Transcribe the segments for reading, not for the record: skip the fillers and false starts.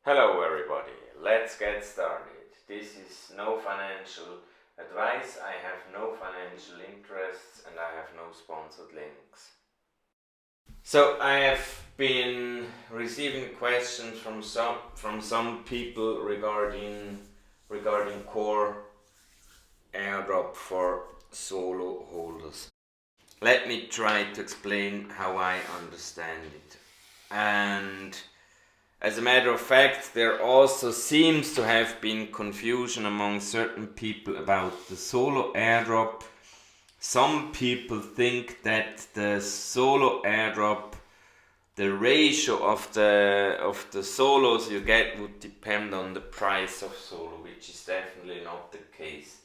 Hello everybody, let's get started. This is no financial advice, I have no financial interests and I have no sponsored links. So I have been receiving questions from some people regarding CORE Airdrop for solo holders. Let me try to explain how I understand it. And as a matter of fact, there also seems to have been confusion among certain people about the solo airdrop. Some people think that the solo airdrop, the ratio of the solos you get would depend on the price of solo, which is definitely not the case.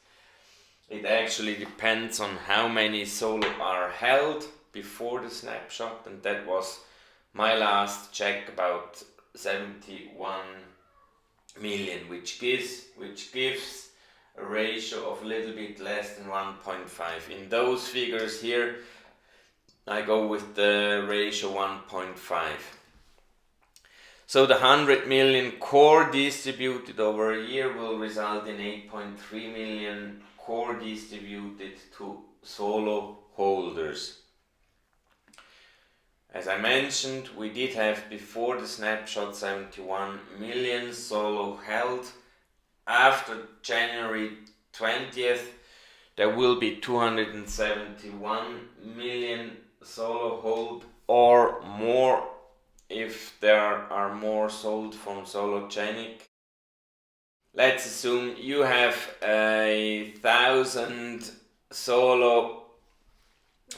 It actually depends on how many solo are held before the snapshot, and that was my last check about 71 million, which gives a ratio of a little bit less than 1.5. In those figures here, I go with the ratio 1.5. So the 100 million core distributed over a year will result in 8.3 million core distributed to solo holders. As I mentioned, we did have before the snapshot 71 million solo held. After January 20th, there will be 271 million solo hold or more if there are more sold from Sologenic. Let's assume you have 1,000 solo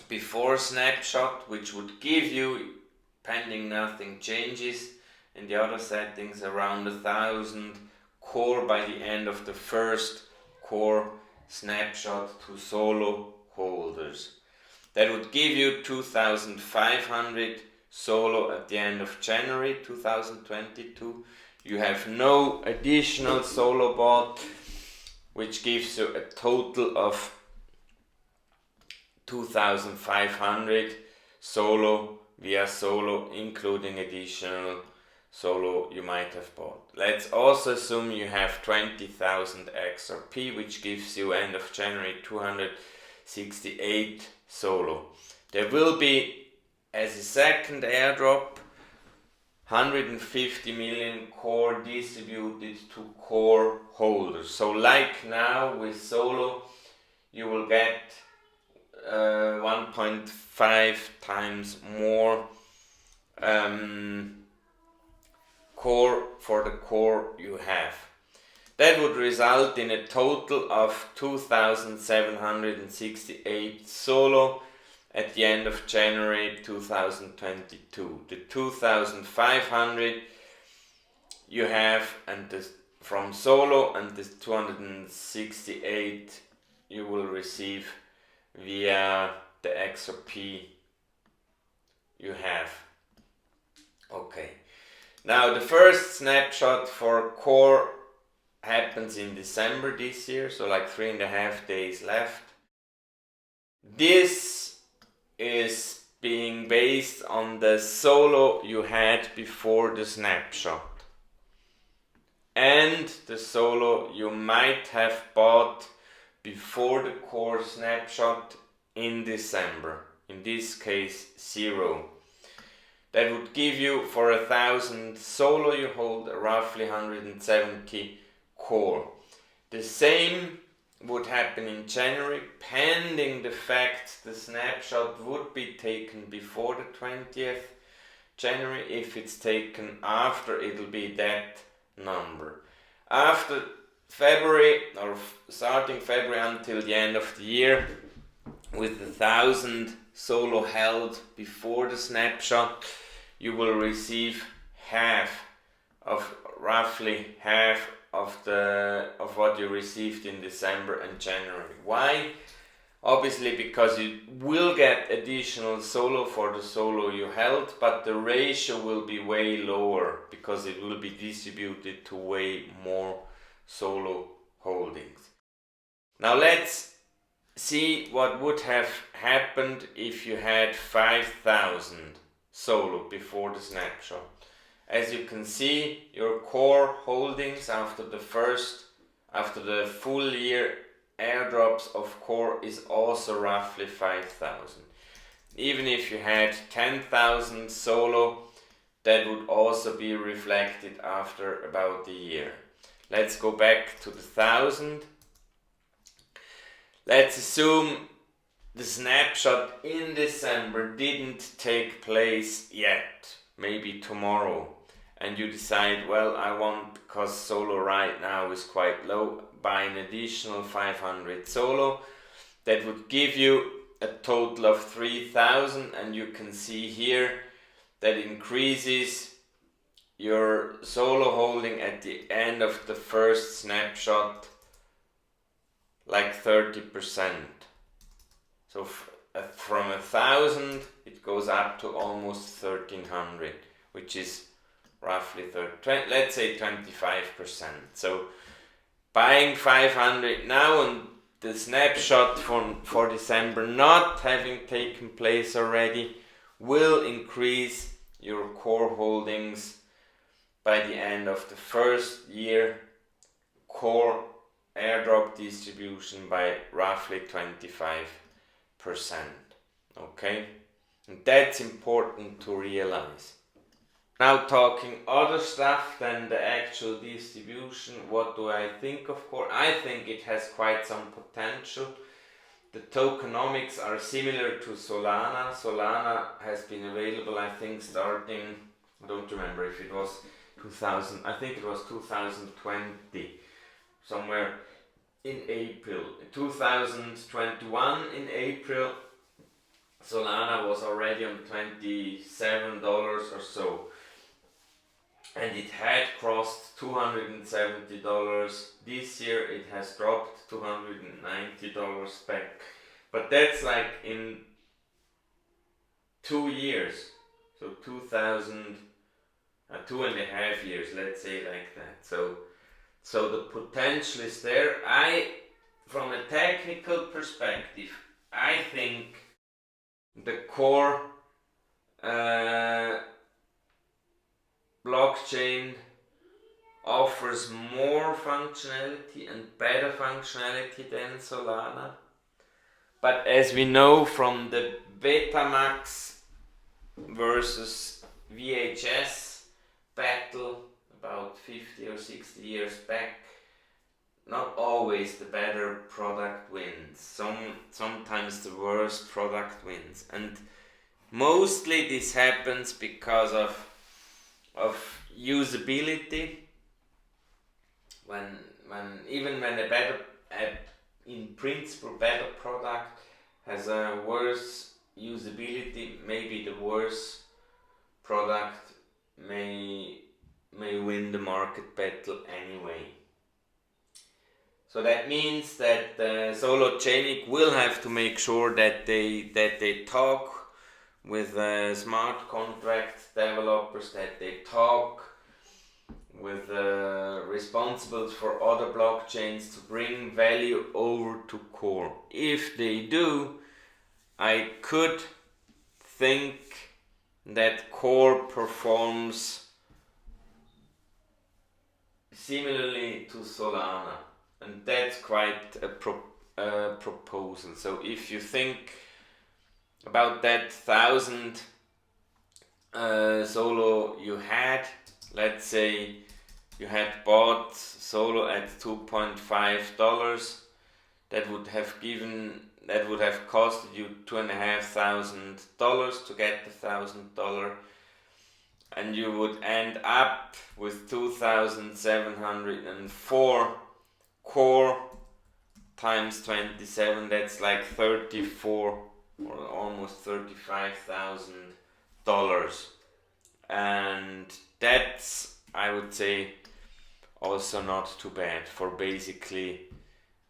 before snapshot, which would give you, pending nothing changes in the other settings, around 1,000 core by the end of the first core snapshot to solo holders. That would give you 2,500 solo at the end of January 2022. You have no additional solo bought, which gives you a total of 2,500 solo via solo, including additional solo you might have bought. Let's also assume you have 20,000 XRP, which gives you end of January 268 solo. There will be, as a second airdrop, 150 million core distributed to core holders. So like now with solo, you will get 1.5 times more core for the core you have. That would result in a total of 2,768 solo at the end of January 2022. The 2,500 you have from solo and the 268 you will receive via the XRP you have. Okay. Now the first snapshot for core happens in December this year, so like 3.5 days left. This is being based on the solo you had before the snapshot and the solo you might have bought before the core snapshot in December, in this case 0. That would give you, for 1,000 solo you hold, roughly 170 core. The same would happen in January, pending the fact the snapshot would be taken before the 20th January. If it's taken after, it'll be that number. After February, or starting February until the end of the year, with 1,000 solo held before the snapshot, you will receive roughly half of what you received in December and January. Why? Obviously because you will get additional solo for the solo you held, but the ratio will be way lower because it will be distributed to way more solo holdings. Now let's see what would have happened if you had 5,000 solo before the snapshot as you can see, your core holdings after the full year airdrops of core is also roughly 5,000. Even if you had 10,000 solo, that would also be reflected after about a year. Let's go back to the 1,000. Let's assume the snapshot in December didn't take place yet, maybe tomorrow, and you decide, well, I want, because solo right now is quite low, buy an additional 500 solo. That would give you a total of 3,000, and you can see here that increases your solo holding at the end of the first snapshot like 30%. So from 1,000 it goes up to almost 1,300, which is roughly let's say 25%. So buying 500 now and the snapshot for December not having taken place already will increase your core holdings by the end of the first year core airdrop distribution by roughly 25%. Okay? And that's important to realize. Now talking other stuff than the actual distribution, what do I think of core? I think it has quite some potential. The tokenomics are similar to Solana. Solana has been available, I think, starting, I don't remember if it was 2000, I think it was 2020, somewhere in April. 2021 in April, Solana was already on $27 or so. And it had crossed $270. This year it has dropped $290 back. But that's like in 2 years. So 2.5 years, let's say like that. So the potential is there. From a technical perspective, I think the core blockchain offers more functionality and better functionality than Solana. But as we know from the Betamax versus VHS battle about 50 or 60 years back, not always the better product wins. Sometimes the worst product wins. And mostly this happens because of usability. When a better, in principle, better product has a worse usability, maybe the worse product may win the market battle anyway. So that means that Sologenic will have to make sure that they talk with smart contract developers, that they talk with responsibles for other blockchains to bring value over to core. If they do, I could think that core performs similarly to Solana, and that's quite a proposal. So if you think about that 1,000 solo you had, let's say you had bought solo at $2.5, that would have costed you $2,500 to get the $1,000, and you would end up with 2,704 core times 27. That's like 34 or almost $35,000, and that's, I would say, also not too bad for basically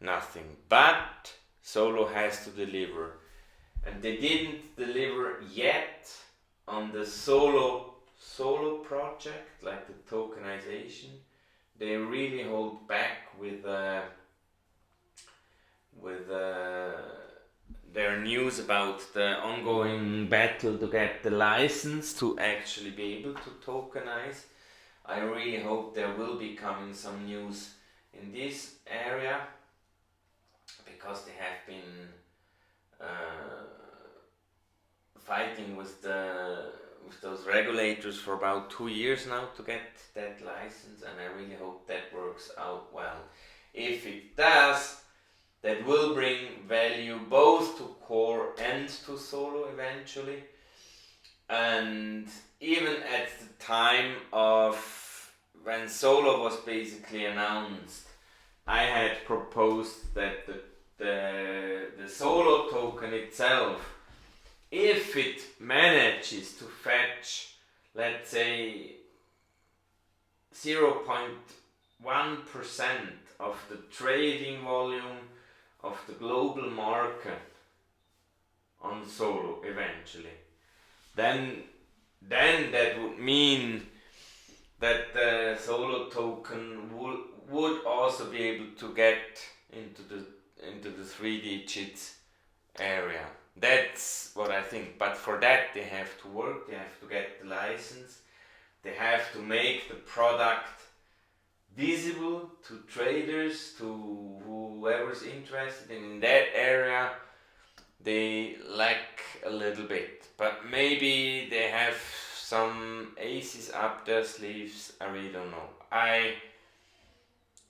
nothing. But Solo has to deliver, and they didn't deliver yet on the Solo project, like the tokenization. They really hold back with their news about the ongoing battle to get the license to actually be able to tokenize. I really hope there will be coming some news in this area, because they have been fighting with those regulators for about 2 years now to get that license, and I really hope that works out well. If it does, that will bring value both to Core and to Solo eventually. And even at the time of when Solo was basically announced, I had proposed that the Solo token itself, if it manages to fetch, let's say, 0.1% of the trading volume of the global market on Solo eventually, then that would mean that the Solo token would also be able to get into the 3 digits area. That's what I think. But for that they have to work, they have to get the license, they have to make the product visible to traders, to whoever's interested in that area. They lack a little bit, but maybe they have some aces up their sleeves. I really don't know.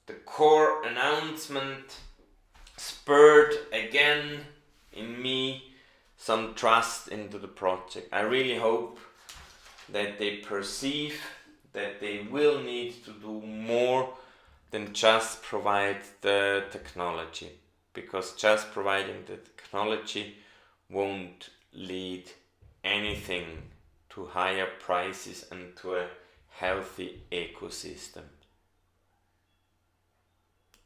The Core announcement spurred again in me some trust into the project. I really hope that they perceive that they will need to do more than just provide the technology, because just providing the technology won't lead anything to higher prices and to a healthy ecosystem.